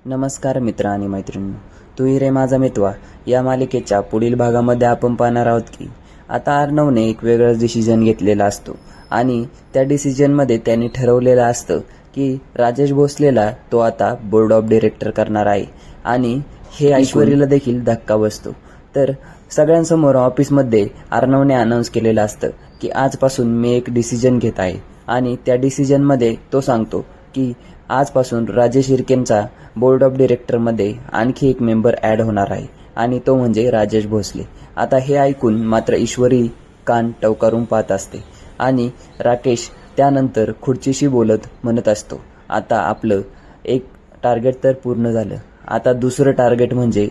नमस्कार मित्र आणि मैत्रिणींनो, तू ही रे माझा मितवा या मालिकेच्या पुढील भागामध्ये आपण पाहणार आहोत की आता अर्णवने एक वेगळाच डिसिजन घेतलेला असतो आणि त्या डिसिजनमध्ये त्यांनी ठरवलेलं असतं की राजेश भोसलेला तो आता बोर्ड ऑफ डिरेक्टर करणार आहे आणि हे ऐश्वर्याला देखील धक्का बसतो। तर सगळ्यांसमोर ऑफिसमध्ये अर्णवने अनाऊन्स केलेलं असतं की आजपासून मी एक डिसिजन घेत आहे आणि त्या डिसिजनमध्ये तो सांगतो की आजपासून राजेश इरकेंचा बोर्ड ऑफ डिरेक्टरमध्ये आणखी एक मेंबर ॲड होणार आहे आणि तो म्हणजे राजेश भोसले। आता हे ऐकून मात्र ईश्वरी कान टवकारून पाहत असते आणि राकेश त्यानंतर खुर्चीशी बोलत म्हणत असतो, आता आपलं एक टार्गेट तर पूर्ण झालं, आता दुसरं टार्गेट म्हणजे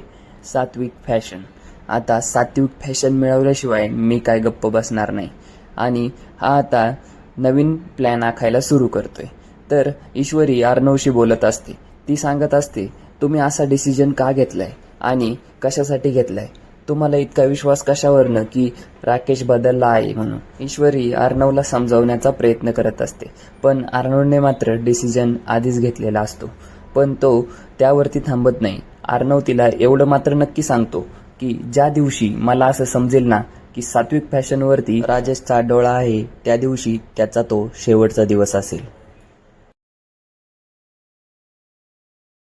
सात्विक फॅशन। आता सात्विक फॅशन मिळवल्याशिवाय मी काय गप्प बसणार नाही आणि हा आता नवीन प्लॅन आखायला सुरू करतोय। तर ईश्वरी अर्णवशी बोलत असते, ती सांगत असते, तुम्ही असा डिसिजन का घेतलाय आणि कशासाठी घेतलाय, तुम्हाला इतका विश्वास कशावरनं की राकेश बदलला आहे म्हणून। ईश्वरी अर्णवला समजावण्याचा प्रयत्न करत असते, पण अर्णवने मात्र डिसिजन आधीच घेतलेला असतो, पण तो त्यावरती थांबत नाही। अर्णव तिला एवढं मात्र नक्की सांगतो की ज्या दिवशी मला असं समजेल ना की सात्विक फॅशनवरती राजेशचा डोळा आहे, त्या दिवशी त्याचा तो शेवटचा दिवस असेल।